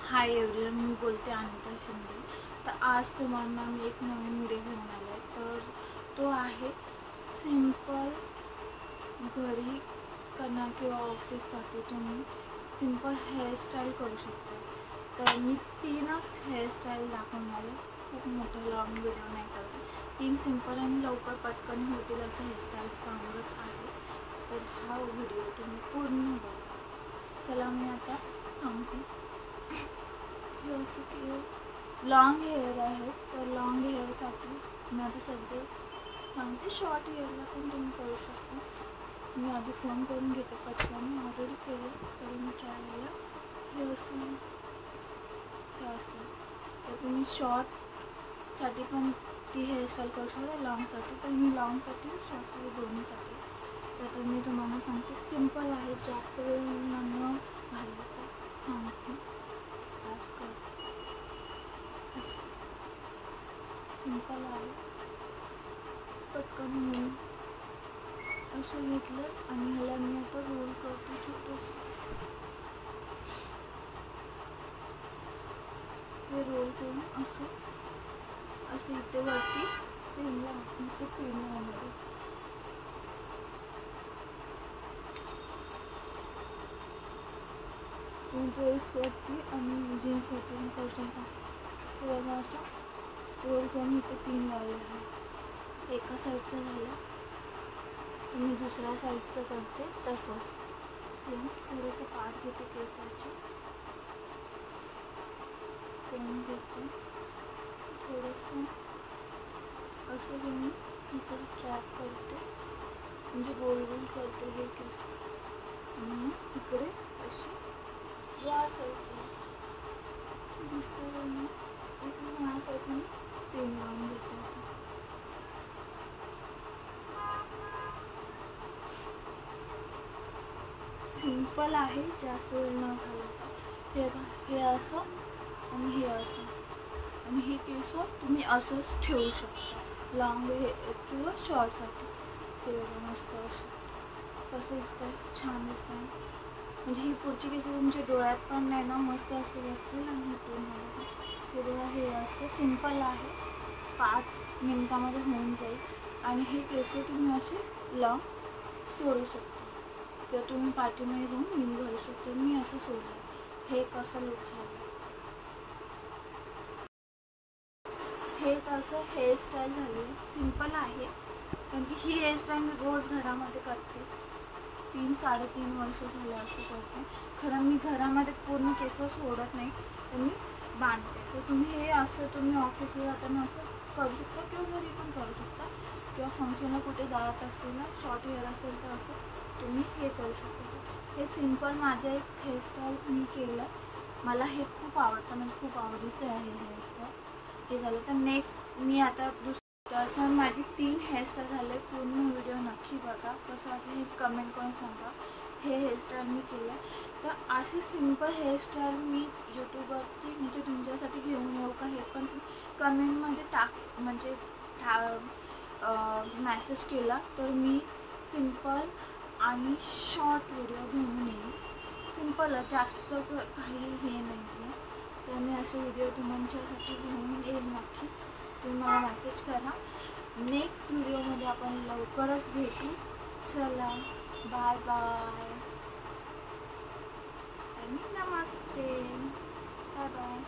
Hi everyone, मी बोलते अनिता शिंदे। तर आज तुम्हाला मी एक नवीन व्हिडिओ घेऊन आले तर तो आहे सिंपल घरी करणार किंवा ऑफिससाठी तुम्ही सिंपल हेअरस्टाईल करू शकता। तर मी 3च हेअरस्टाईल दाखवणार आहे, खूप मोठा लॉंग व्हिडिओ नाही करत। 3 सिंपल आणि लवकर पटकन होतील असं हेअरस्टाईल सांगत आहे। तर हा व्हिडिओ तुम्ही पूर्ण बघा। चला मी आता सांगते। जसं की लॉंग हेअर आहे तर लॉंग हेअरसाठी मी आता सध्या सांगते। शॉर्ट हेअरला पण तुम्ही करू शकता। मी आधी फोन करून घेते पटकन, ऑलरेडी केलं तरी मी ट्राय केलं। हे असं तर तुम्ही शॉर्टसाठी पण ती हेअरस्टाईल करू शकता, लॉंगसाठी पण मी लॉंगसाठी शॉर्टसाठी दोन्हीसाठी। तर मी तुम्हाला सांगते सिंपल आहे, जास्त वेळ न घालवता सांगते। सिंपल आहे, पटकन होईल असं घेतलं आणि ह्याला मी आता रोल करते छोटंसं। हे रोल करून असं इथे वरती पिनला इथे पिन लावणार। ड्रेसवरती आणि जीन्सवरती करू शकता। बघा असं रोल करून इथे पिन लावलेलं आहे। एका साईडचं झालं, तुम्ही दुसऱ्या साईडचं करते तसंच सेम। थोडंसं पाठ घेते केसाचे, करून घेते थोडंसं असं घेऊन इकडे ट्रॅक करते, म्हणजे गोल गोल करते हे केस आणि इकडे अशी या साईडला दिसतं ना, इकडे या साईडने पेन लावून घेते। सिंपल आहे, जास्त वेळ न घालवता। हे असं आणि हे असं, आणि हे केस तुम्ही असंच ठेवू शकता लॉंग हेअर किंवा शॉर्टसाठी। हे बघा मस्त असं कसं दिसतंय, छान दिसतंय। म्हणजे ही पुढची केस तुमच्या डोळ्यात पण नाही ना, मस्त असं बसतील आणि इकडून बघा। हे बघा हे असं सिंपल आहे, 5 मिनिटामध्ये होऊन जाईल। आणि हे केस तुम्ही असे लॉंग सोडू शकता किंवा तुम्ही पाठीमध्ये जाऊन मिनी घालू शकता। मी असं सोडलं, हे कसं लुक झालं। हे कसं हेअरस्टाईल झाली, सिंपल आहे, कारण की ही हेअरस्टाईल मी रोज घरामध्ये करते। 3-3.5 वर्ष झालं असं करते। खरं मी घरामध्ये पूर्ण केस सोडत नाही, तर मी बांधते। तर तुम्ही हे असं तुम्ही ऑफिसला जाताना असं करू शकता किंवा घरी पण करू शकता, किंवा फंक्शनला कुठे जात असेल ना, शॉर्ट हेअर असेल तर असं तुम्ही हे करू शकता। हे सिंपल माझं एक हेअरस्टाईल मी केलं, मला हे खूप आवडतं, म्हणजे खूप आवडीचं आहे हे हेअरस्टाईल। हे झालं तर नेक्स्ट मी आता असं माझी 3 हेअरस्टाईल झाले। पूर्ण व्हिडिओ नक्की बघा, कसं वाटलं हे कमेंट करून सांगा। हे हेअरस्टाईल मी केलं, तर अशी सिंपल हेअरस्टाईल मी यूट्यूबवरती म्हणजे तुमच्यासाठी घेऊन येऊ का, हे पण तुम्ही कमेंटमध्ये म्हणजे मॅसेज केला तर मी सिंपल आणि शॉर्ट व्हिडिओ घेऊन येईन। सिंपल, जास्त काही हे नाही आहे, तर मी असे व्हिडिओ तुमच्यासाठी घेऊन येईल नक्कीच। तुम्ही मला मॅसेज करा। नेक्स्ट व्हिडिओमध्ये आपण लवकरच भेटू। चला बाय बाय आणि नमस्ते, बाय बाय।